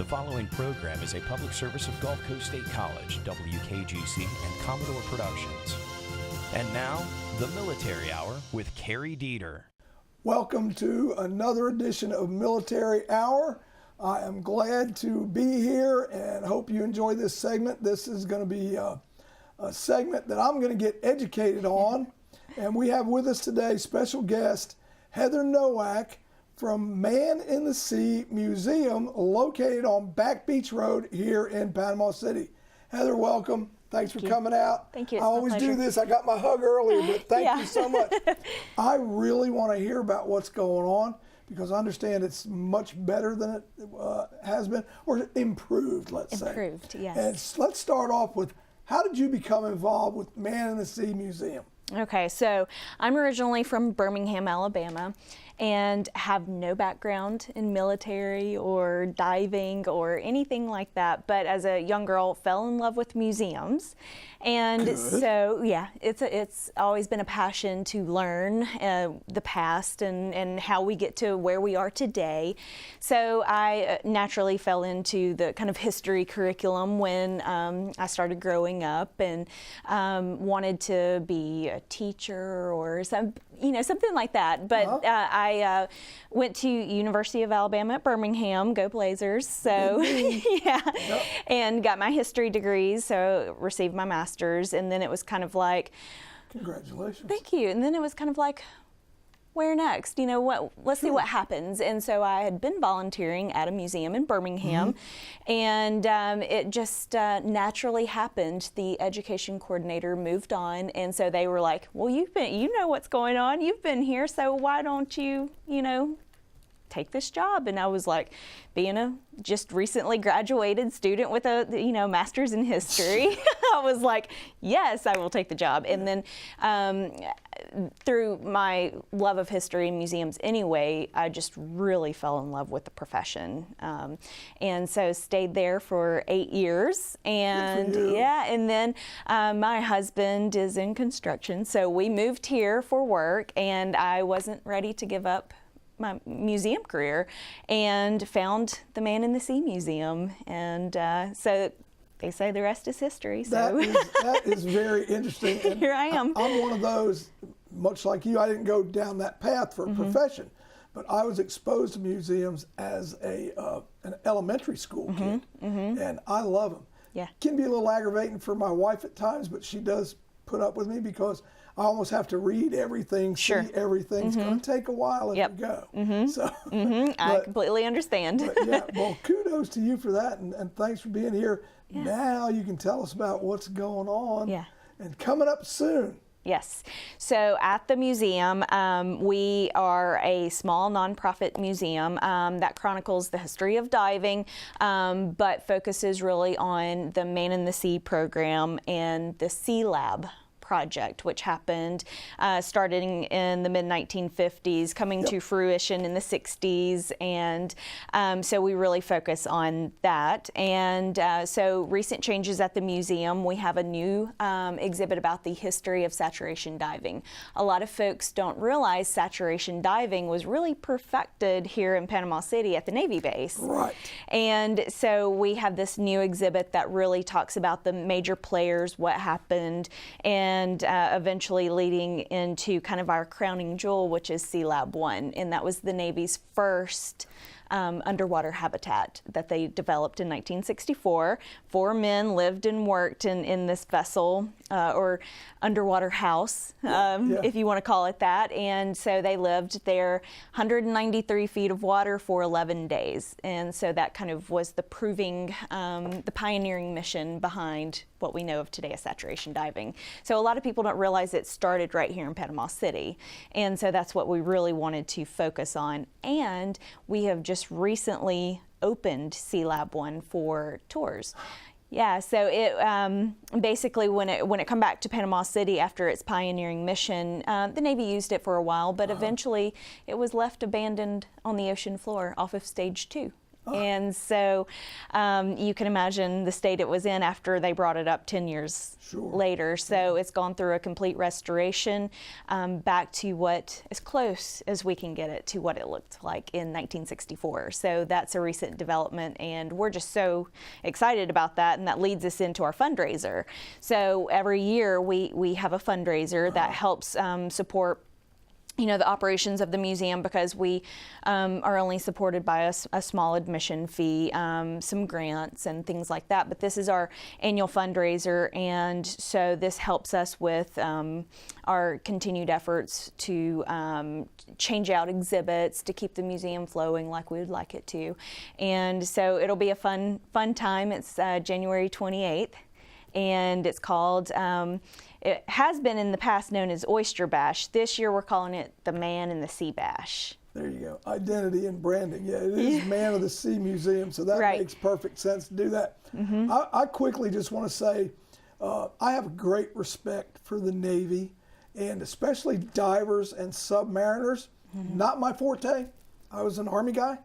The following program is a public service of Gulf Coast State College, WKGC, and Commodore Productions. And now, the Military Hour with Carrie Dieter. Welcome to another edition of Military Hour. I am glad to be here and hope you enjoy this segment. This is going to be a segment that I'm going to get educated on. And we have with us today special guest Heather Nowak from Man in the Sea Museum, located on Back Beach Road here in Panama City. Heather, welcome. Thanks for coming out. Thank you. I always do this. I got my hug earlier, but thank you so much. I really want to hear about what's going on because I understand it's much better than it has been, or improved, let's say. Improved, yes. And let's start off with, how did you become involved with Man in the Sea Museum? Okay, so I'm originally from Birmingham, Alabama, and have no background in military or diving or anything like that, but as a young girl fell in love with museums. And so, yeah, it's always been a passion to learn the past and how we get to where we are today. So I naturally fell into the kind of history curriculum when I started growing up and wanted to be a teacher or something like that. But I went to University of Alabama at Birmingham, go Blazers. So yeah, and got my history degrees. So received my master's, and then it was kind of like, congratulations. Thank you. And then it was kind of like, where next? You know what? Let's see what happens. And so I had been volunteering at a museum in Birmingham, and it just naturally happened. The education coordinator moved on, and so they were like, "Well, you know what's going on. You've been here, so why don't you, take this job?" And I was like, being a just recently graduated student with a master's in history, I was like, yes, I will take the job. And then through my love of history and museums anyway, I just really fell in love with the profession. And so stayed there for 8 years. And and then my husband is in construction, so we moved here for work, and I wasn't ready to give up my museum career and found the Man in the Sea Museum. And so they say the rest is history. So That is very interesting. And here I am. I'm one of those, much like you, I didn't go down that path for a profession, but I was exposed to museums as an elementary school kid, and I love them. Yeah. Can be a little aggravating for my wife at times, but she does put up with me because I almost have to read everything, see everything. It's going to take a while as you go. So, I completely understand. But yeah, well, kudos to you for that, and thanks for being here. Yeah. Now you can tell us about what's going on and coming up soon. Yes. So at the museum, we are a small nonprofit museum that chronicles the history of diving, but focuses really on the Man in the Sea program and the Sea Lab project, which happened starting in the mid-1950s, coming to fruition in the 60s, and so we really focus on that. And so recent changes at the museum, we have a new exhibit about the history of saturation diving. A lot of folks don't realize saturation diving was really perfected here in Panama City at the Navy base. Right. And so we have this new exhibit that really talks about the major players, what happened, and eventually leading into kind of our crowning jewel, which is Sea Lab 1. And that was the Navy's first underwater habitat that they developed in 1964. 4 men lived and worked in this vessel or underwater house, if you want to call it that. And so they lived there 193 feet of water for 11 days. And so that kind of was the the pioneering mission behind what we know of today as saturation diving. So a lot of people don't realize it started right here in Panama City. And so that's what we really wanted to focus on. And we have just recently opened Sea Lab 1 for tours. Yeah, so it basically when it come back to Panama City after its pioneering mission, the Navy used it for a while, but eventually it was left abandoned on the ocean floor off of Stage 2. And so you can imagine the state it was in after they brought it up 10 years later. So it's gone through a complete restoration back to what, as close as we can get it to what it looked like in 1964. So that's a recent development, and we're just so excited about that, and that leads us into our fundraiser. So every year we have a fundraiser that helps support the operations of the museum, because we are only supported by a small admission fee, some grants and things like that. But this is our annual fundraiser, and so this helps us with our continued efforts to change out exhibits to keep the museum flowing like we would like it to. And so it'll be a fun time. It's January 28th, and it's called it has been in the past known as Oyster Bash. This year we're calling it the Man in the Sea Bash. There you go. Identity and branding. Yeah, it is Man of the Sea Museum, so that makes perfect sense to do that. I quickly just want to say I have great respect for the Navy, and especially divers and submariners. Not my forte. I was an Army guy,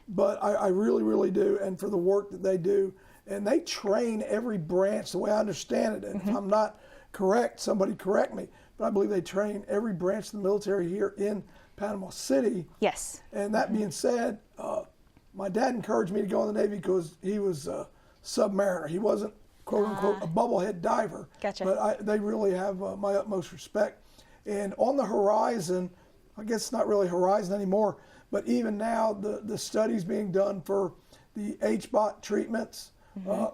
but I really, really do, and for the work that they do. And they train every branch, the way I understand it, and if I'm not correct, somebody correct me, but I believe they train every branch of the military here in Panama City. Yes. And that being said, my dad encouraged me to go in the Navy because he was a submariner. He wasn't, quote unquote, a bubblehead diver. Gotcha. But they really have my utmost respect. And on the horizon, I guess it's not really horizon anymore, but even now the studies being done for the HBOT treatments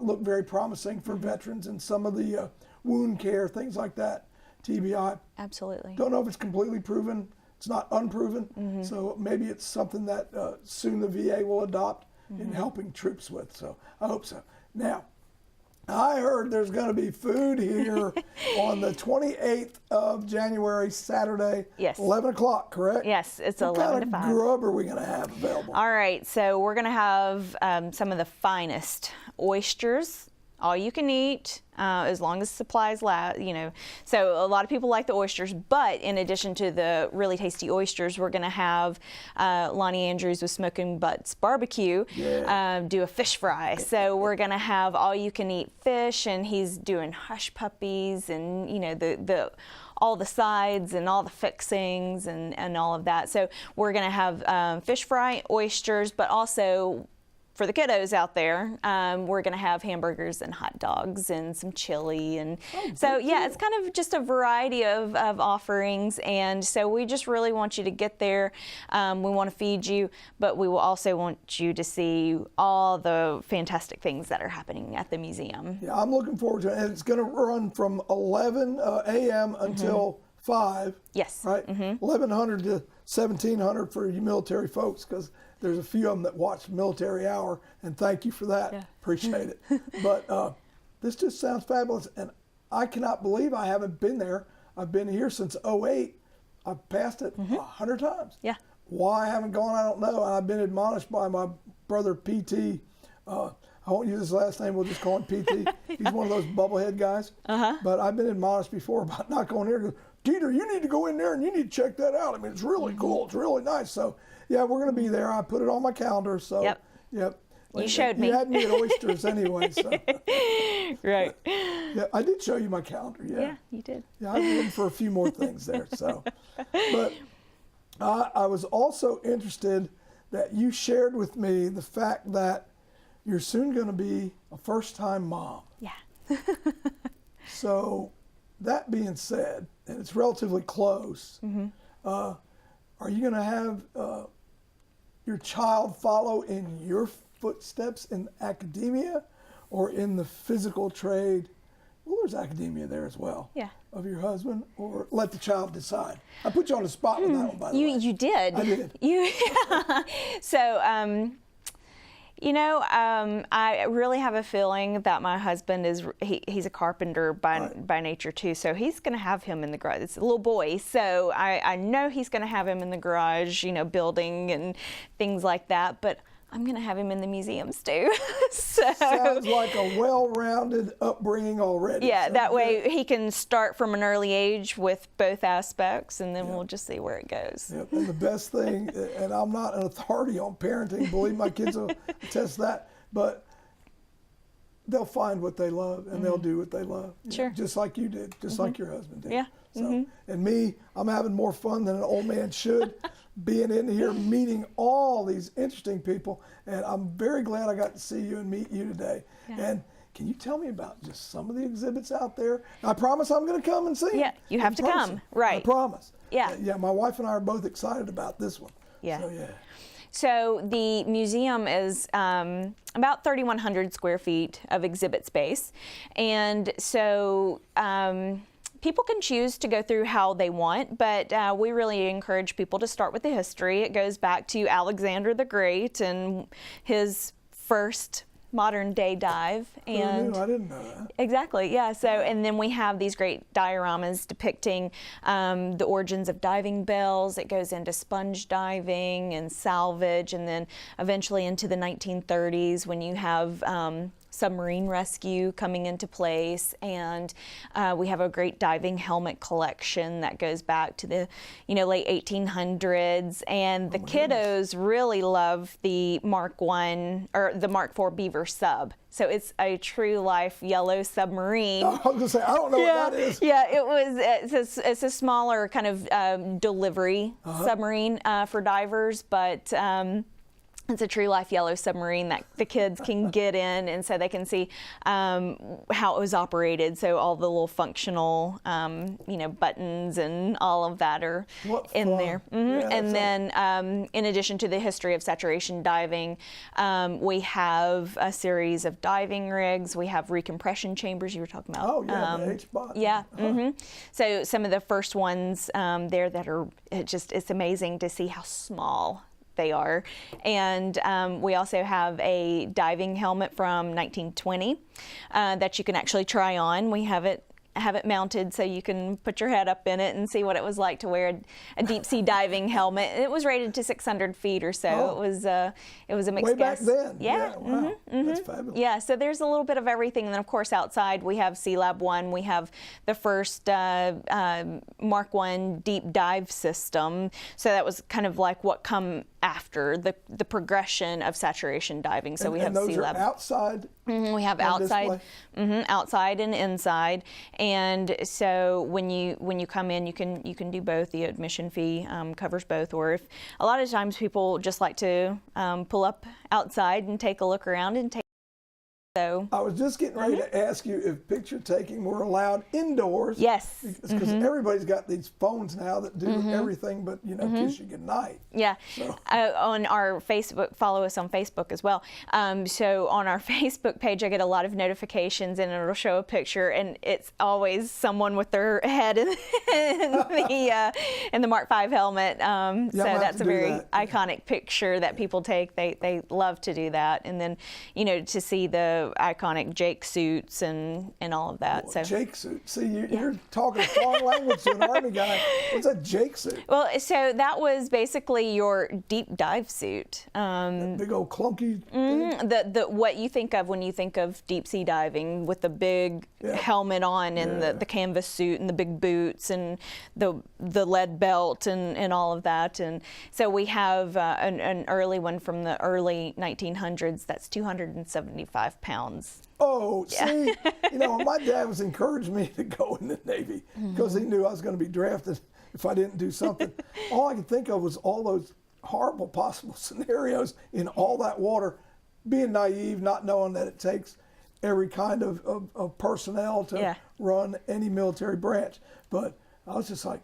look very promising for veterans, and some of the wound care, things like that, TBI. Absolutely. Don't know if it's completely proven. It's not unproven. So maybe it's something that soon the VA will adopt in helping troops with. So I hope so. Now, I heard there's going to be food here on the 28th of January, Saturday, 11 o'clock, correct? Yes, it's what 11 to 5. What kind of grub are we going to have available? All right, so we're going to have some of the finest oysters, all you can eat, as long as supplies last, So a lot of people like the oysters, but in addition to the really tasty oysters, we're going to have Lonnie Andrews with Smoking Butts Barbecue do a fish fry. So we're going to have all you can eat fish, and he's doing hush puppies and, the all the sides and all the fixings and all of that. So we're going to have fish fry, oysters, but also for the kiddos out there, we're going to have hamburgers and hot dogs and some chili. And so, it's kind of just a variety of offerings. And so we just really want you to get there. We want to feed you, but we will also want you to see all the fantastic things that are happening at the museum. Yeah, I'm looking forward to it. And it's going to run from 11 a.m. until 5. Yes. Right? 1100 to 1700 for you military folks, because there's a few of them that watch Military Hour, and thank you for that. Appreciate it. But this just sounds fabulous, and I cannot believe I haven't been there. I've been here since '08. I've passed it 100 times. Yeah. Why I haven't gone, I don't know. I've been admonished by my brother PT. I won't use his last name. We'll just call him PT. He's one of those bubblehead guys. But I've been admonished before about not going here. Dieter, you need to go in there and you need to check that out. I mean, it's really cool. It's really nice. So, yeah, we're going to be there. I put it on my calendar. So, yep. You showed me. You had me at oysters anyway. So. Right. Yeah, I did show you my calendar. Yeah, you did. Yeah, I'm in for a few more things there. So, but I was also interested that you shared with me the fact that you're soon going to be a first-time mom. Yeah. So, that being said, and it's relatively close, are you going to have your child follow in your footsteps in academia or in the physical trade? Well, there's academia there as well. Yeah. Of your husband, or let the child decide? I put you on the spot with that one, by the way. You did. I did. So, I really have a feeling that my husband he's a carpenter by nature too. So he's going to have him in the garage. It's a little boy. So I know he's going to have him in the garage, building and things like that. But I'm going to have him in the museums too. So, sounds like a well-rounded upbringing already. yeah, So that good. way he can start from an early age with both aspects, and then we'll just see where it goes. Yep. And the best thing, and I'm not an authority on parenting, believe my kids will attest to that, but they'll find what they love and they'll do what they love. Sure. Just like you did, just like your husband did. Yeah. So, and me, I'm having more fun than an old man should, being in here, meeting all these interesting people. And I'm very glad I got to see you and meet you today. Yeah. And can you tell me about just some of the exhibits out there? I promise I'm going to come and see them. Yeah, you have in to person. come, right. I promise. Yeah. Yeah, my wife and I are both excited about this one. Yeah. So, yeah. So the museum is about 3,100 square feet of exhibit space. And so people can choose to go through how they want, but we really encourage people to start with the history. It goes back to Alexander the Great and his first modern day dive. And I didn't know that. exactly, yeah. So, and then we have these great dioramas depicting the origins of diving bells. It goes into sponge diving and salvage, and then eventually into the 1930s when you have submarine rescue coming into place, and we have a great diving helmet collection that goes back to the late 1800s, and the kiddos really love the Mark I or the Mark IV Beaver sub. So it's a true life yellow submarine. I was going to say, I don't know what that is. Yeah, it's a smaller kind of delivery submarine for divers, but it's a true life yellow submarine that the kids can get in, and so they can see how it was operated. So all the little functional, buttons and all of that are in there. Yeah, and then, in addition to the history of saturation diving, we have a series of diving rigs. We have recompression chambers you were talking about. Oh, yeah, the H-bot. Yeah. So some of the first ones there that are it's amazing to see how small they are. And we also have a diving helmet from 1920 that you can actually try on. We have it mounted so you can put your head up in it and see what it was like to wear a deep sea diving helmet. It was rated to 600 feet or so. Oh. It was a mixed Way back gas. then. Yeah. Wow. That's fabulous. Yeah, so there's a little bit of everything. And then, of course, outside we have Sea Lab 1. We have the first Mark I deep dive system. So that was kind of like what come after the progression of saturation diving. So we have those Sea are Lab. outside. We have on outside, outside and inside. And so when you come in, you can do both. The admission fee covers both. Or if a lot of times people just like to pull up outside and take a look around and take. So I was just getting ready to ask you if picture taking were allowed indoors. yes. Because everybody's got these phones now that do everything but, kiss you goodnight. Yeah, on our Facebook, follow us on Facebook as well. So on our Facebook page, I get a lot of notifications, and it'll show a picture, and it's always someone with their head in the Mark V helmet. So that's a very iconic picture that people take. They love to do that, and then to see the iconic Jake suits and all of that. So Jake suit. See, you're talking a foreign language to an Army guy. What's a Jake suit? Well, so that was basically your deep dive suit. Big old clunky thing? The what you think of when you think of deep sea diving, with the big helmet on and the canvas suit and the big boots and the lead belt and all of that. And so we have an early one from the early 1900s that's 275 pounds. Oh, see, my dad was encouraging me to go in the Navy because he knew I was going to be drafted if I didn't do something. All I could think of was all those horrible possible scenarios in all that water, being naive, not knowing that it takes every kind of personnel to run any military branch. But I was just like,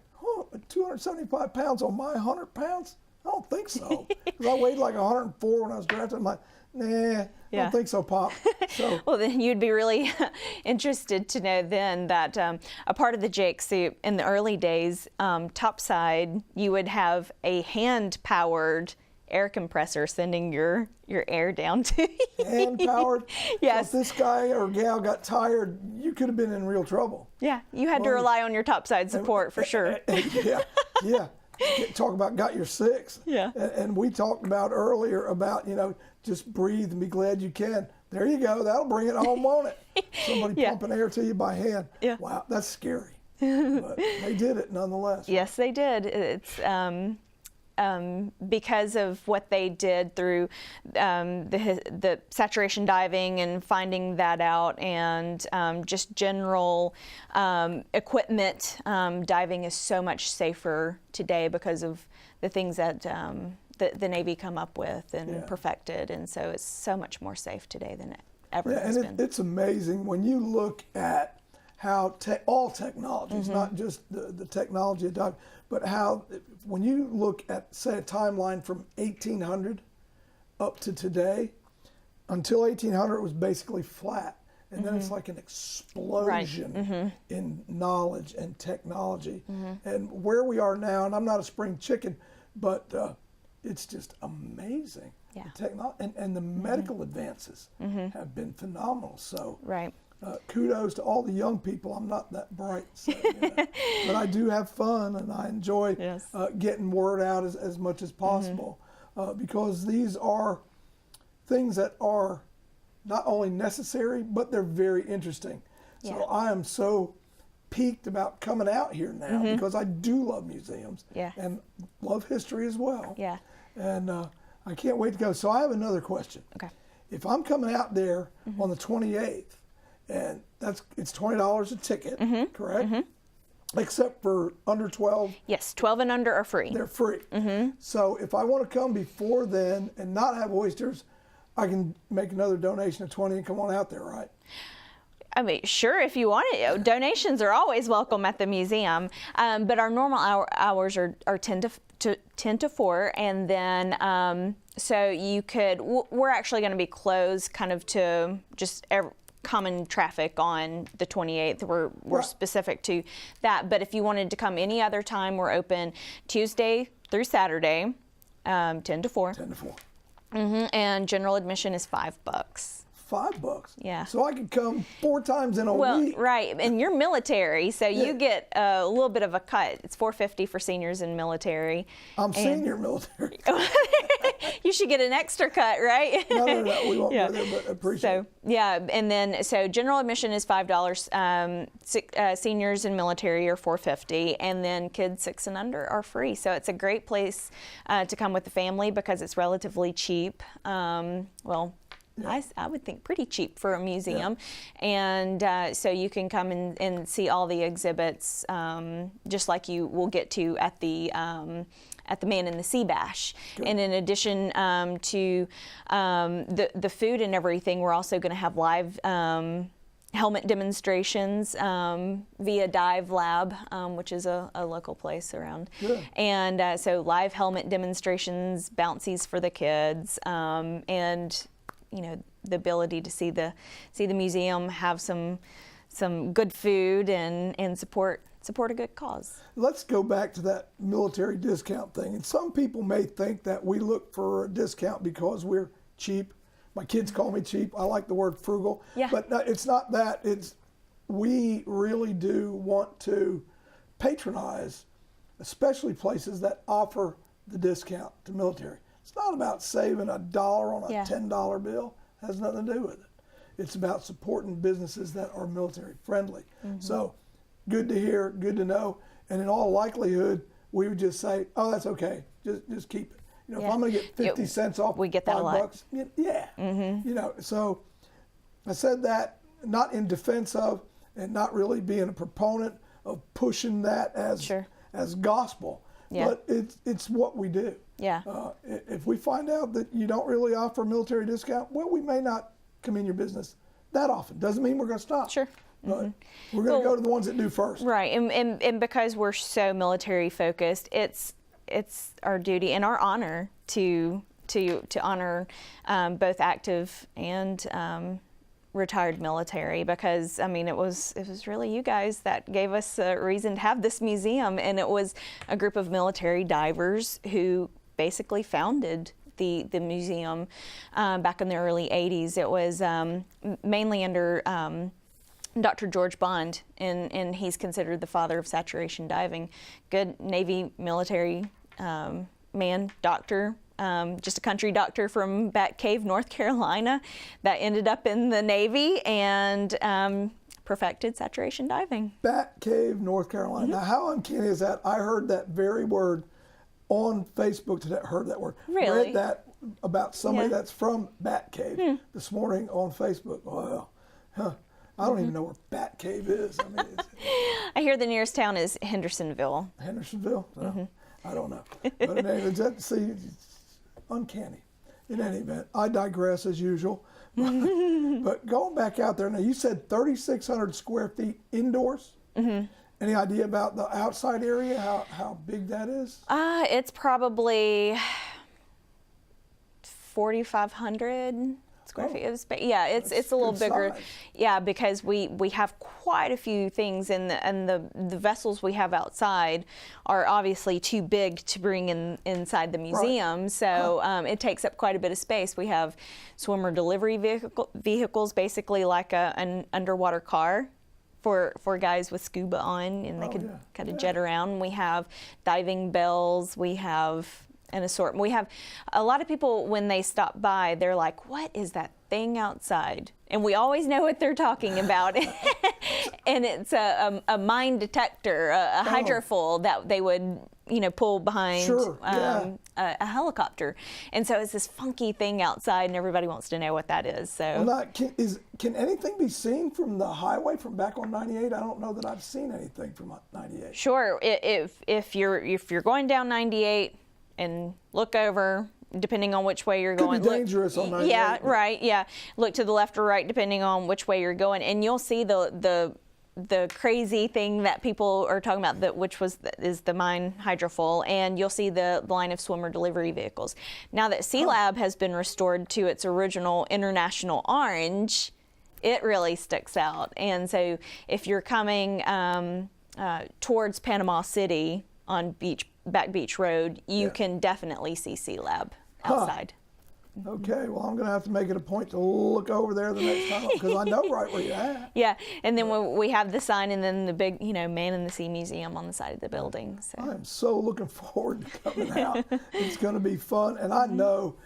275 pounds on my 100 pounds? I don't think so. Because I weighed like 104 when I was drafted. I'm like, nah, I don't think so, Pop. So, well, then you'd be really interested to know then that a part of the Jake suit in the early days, topside, you would have a hand-powered air compressor sending your air down to you. Hand-powered? Yes. So if this guy or gal got tired, you could have been in real trouble. Yeah, you had to rely on your topside support for sure. Yeah. talk about got your six. Yeah. And we talked about earlier about, just breathe and be glad you can. There you go. That'll bring it home, won't it? Somebody Yeah. pumping air to you by hand. Yeah. Wow, that's scary. But they did it nonetheless. Yes, they did. It's because of what they did through the saturation diving and finding that out, and just general equipment. Diving is so much safer today because of the things that the Navy come up with and perfected, and so it's so much more safe today than it ever has been. It's amazing when you look at how all technologies, not just the technology of diving, but how when you look at, say, a timeline from 1800 up to today, until 1800 it was basically flat. And then it's like an explosion in knowledge and technology. And where we are now, and I'm not a spring chicken, but it's just amazing. Yeah. And the medical advances have been phenomenal. So Right. Kudos to all the young people. I'm not that bright, so, but I do have fun, and I enjoy Yes. getting word out as much as possible, because these are things that are not only necessary, but they're very interesting. Yeah. So I am so piqued about coming out here now because I do love museums Yeah. and love history as well. Yeah. And I can't wait to go. So I have another question. Okay. If I'm coming out there on the 28th, and it's $20 a ticket, correct? Except for under 12, Yes, 12 and under are free. they're free. So if I want to come before then and not have oysters, I can make another donation of 20 and come on out there, right? I mean, sure, if you want it. Donations are always welcome at the museum, but our normal hours are 10 to 4, and then so you could. We're actually going to be closed, kind of to just common traffic on the 28th. We're Right. specific to that, but if you wanted to come any other time, we're open Tuesday through Saturday, 10 to 4. 10 to 4. And general admission is $5. $5. Yeah. So I could come 4 times in a Well, week. right, and you're military, so Yeah. you get a little bit of a cut. It's $4.50 for seniors in military. I'm senior military. You should get an extra cut, right? No, we won't Yeah. go there, but appreciate So it. yeah, and then so general admission is $5. Seniors in military are $4.50, and then kids 6 and under are free. So it's a great place to come with the family because it's relatively cheap. I would think pretty cheap for a museum, and so you can come and see all the exhibits, just like you will get to at the Man in the Sea Bash. Good. And in addition to the food and everything, we're also going to have live helmet demonstrations via Dive Lab, which is a local place around. Good. And so live helmet demonstrations, bouncies for the kids, and the ability to see the museum, have some good food, and support a good cause. Let's go back to that military discount thing. And some people may think that we look for a discount because we're cheap. My kids call me cheap. I like the word frugal. Yeah. But no, it's not that. We really do want to patronize, especially places that offer the discount to military. It's not about saving $1 on a $10 bill. It has nothing to do with it. It's about supporting businesses that are military friendly. So good to hear, good to know. And in all likelihood, we would just say, oh, that's okay. Just keep it. If I'm going to get 50 cents off, we get that a lot. $5, so I said that not in defense of, and not really being a proponent of pushing that as gospel, but it's what we do. Yeah. If we find out that you don't really offer a military discount, well, we may not come in your business that often. Doesn't mean we're going to stop. Sure. But we're going to go to the ones that do first. Right, and because we're so military focused, it's our duty and our honor to honor both active and retired military, because I mean it was really you guys that gave us a reason to have this museum, and it was a group of military divers who basically founded the museum back in the early 80s. It was mainly under Dr. George Bond, and he's considered the father of saturation diving. Good Navy military man, doctor, just a country doctor from Bat Cave, North Carolina, that ended up in the Navy and perfected saturation diving. Bat Cave, North Carolina. Now, how uncanny is that? I heard that very word on Facebook today. Heard that word. Really? Read that about somebody that's from Bat Cave this morning on Facebook. Wow. Huh. I don't even know where Bat Cave is. I mean, I hear the nearest town is Hendersonville. Hendersonville? No, I don't know. But in any event, see, it's uncanny. In any event, I digress as usual. But going back out there, now you said 3,600 square feet indoors. Any idea about the outside area, how big that is? It's probably 4,500 square feet. Yeah, it's a little bigger. Size. Yeah, because we have quite a few things, and the vessels we have outside are obviously too big to bring inside the museum. Right. So it takes up quite a bit of space. We have swimmer delivery vehicles, basically like an underwater car for guys with scuba on, and they could kind of jet around. We have diving bells. We have an assortment. We have a lot of people, when they stop by, they're like, what is that thing outside? And we always know what they're talking about. And it's a mine detector, a hydrofoil that they would, pull behind a helicopter. And so it's this funky thing outside, and everybody wants to know what that is. So well, can anything be seen from the highway from back on 98? I don't know that I've seen anything from 98. Sure. If you're going down 98 and look over, depending on which way you're going. Could be dangerous on 98. Yeah, right. Yeah, look to the left or right, depending on which way you're going, and you'll see the crazy thing that people are talking about, is the mine hydrofoil, and you'll see the line of swimmer delivery vehicles. Now that Sea Lab has been restored to its original international orange, it really sticks out. And so if you're coming towards Panama City on Back Beach Road, you can definitely see Sea Lab outside. Okay, well, I'm going to have to make it a point to look over there the next time, because I know right where you're at. Yeah, and then we have the sign, and then the big, Man in the Sea Museum on the side of the building. So I am so looking forward to coming out. It's going to be fun, and I know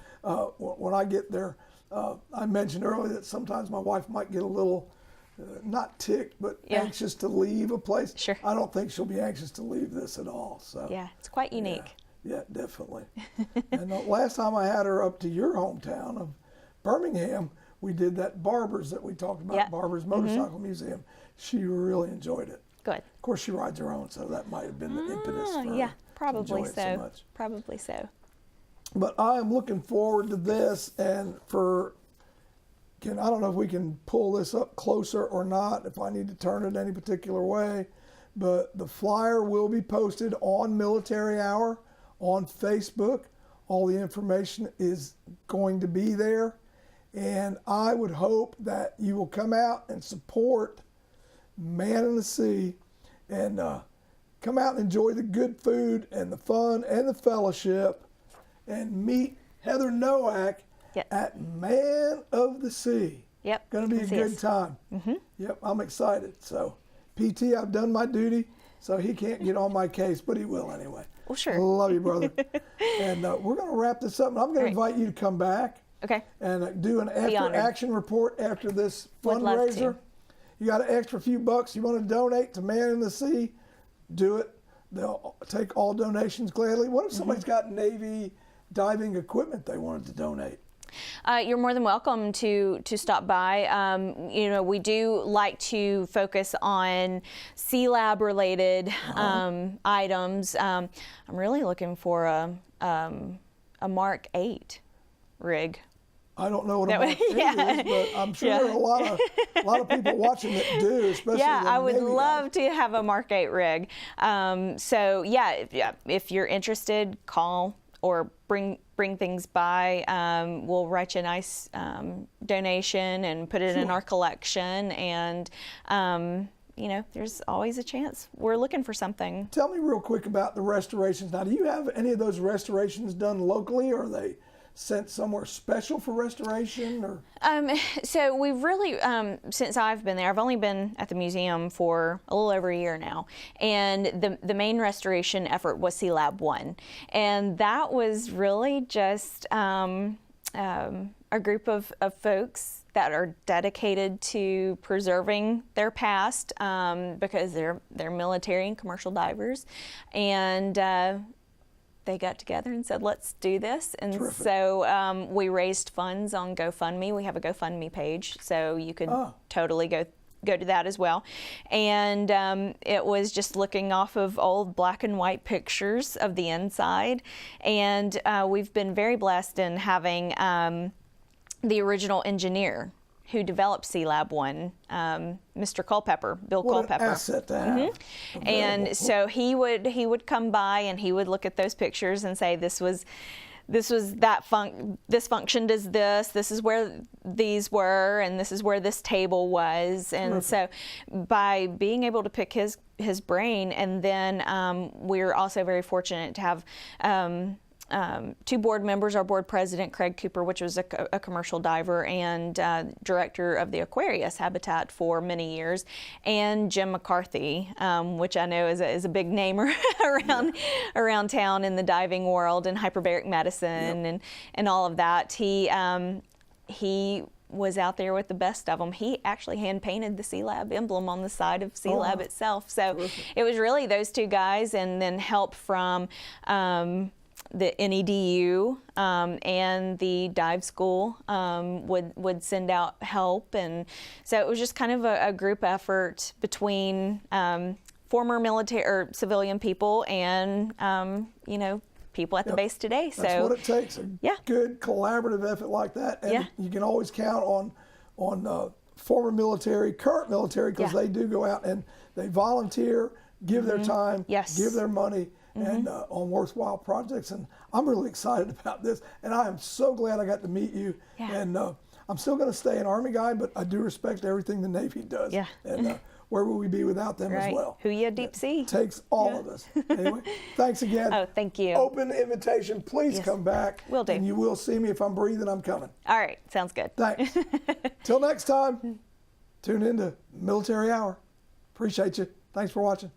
when I get there, I mentioned earlier that sometimes my wife might get a little, not ticked, but anxious to leave a place. Sure. I don't think she'll be anxious to leave this at all. So yeah, it's quite unique. Yeah, definitely. And the last time I had her up to your hometown of Birmingham, we did that Barber's that we talked about, Barber's Motorcycle Museum. She really enjoyed it. Good. Of course, she rides her own, so that might have been the impetus for her probably to enjoy it so much. Probably so. But I am looking forward to this, and I don't know if we can pull this up closer or not, if I need to turn it any particular way, but the flyer will be posted on Military Hour on Facebook. All the information is going to be there, and I would hope that you will come out and support Man in the Sea, and come out and enjoy the good food and the fun and the fellowship, and meet Heather Nowak at Man of the Sea. Yep. Going to be a good time. Yep, I'm excited. So, PT, I've done my duty, so he can't get on my case, but he will anyway. Well, sure. Love you, brother. And we're going to wrap this up, and I'm going to invite you to come back. Okay. And do an after-action report after this fundraiser. You got an extra few bucks you want to donate to Man in the Sea, do it. They'll take all donations gladly. What if somebody's got Navy diving equipment they wanted to donate? You're more than welcome to stop by. We do like to focus on Sea Lab related items. I'm really looking for a Mark 8 rig. I don't know what a Mark 8 is, but I'm sure there are a lot of people watching that do, especially I would Navy love to have a Mark 8 rig. If you're interested, call or bring things by. We'll write you a nice donation and put it in our collection. And there's always a chance. We're looking for something. Tell me real quick about the restorations. Now, do you have any of those restorations done locally, or are they sent somewhere special for restoration, or? So we've really, since I've been there, I've only been at the museum for a little over a year now, and the main restoration effort was C-Lab 1, and that was really just a group of folks that are dedicated to preserving their past, because they're military and commercial divers, and they got together and said, let's do this. And Terrific. so we raised funds on GoFundMe. We have a GoFundMe page, so you could totally go to that as well. And it was just looking off of old black and white pictures of the inside. And we've been very blessed in having the original engineer who developed C-Lab 1, Mr. Culpepper, Bill What Culpepper. an asset to have. And so he would come by and he would look at those pictures and say, this was that this functioned as this is where these were, and this is where this table was. And Perfect. so by being able to pick his brain, and then we're also very fortunate to have two board members, our board president, Craig Cooper, which was a commercial diver and director of the Aquarius habitat for many years, and Jim McCarthy, which I know is a big name around town in the diving world and hyperbaric medicine and all of that. He was out there with the best of them. He actually hand painted the C-Lab emblem on the side of C-Lab itself. So Terrific. it was really those two guys, and then help from the NEDU and the dive school would send out help, and so it was just kind of a group effort between former military or civilian people and people at the base today. That's So what it takes, a good collaborative effort like that. And you can always count on former military, current military, because they do go out and they volunteer, give their time, give their money, and on worthwhile projects. And I'm really excited about this, and I am so glad I got to meet you. And I'm still going to stay an Army guy, but I do respect everything the Navy does. And where would we be without them as well? Who ya, deep sea? It takes all of us. Anyway, thanks again. Oh, thank you. Open invitation. Please come back. Will do. And you will see me. If I'm breathing, I'm coming. All right, sounds good. Thanks. Till next time, tune in to Military Hour. Appreciate you. Thanks for watching.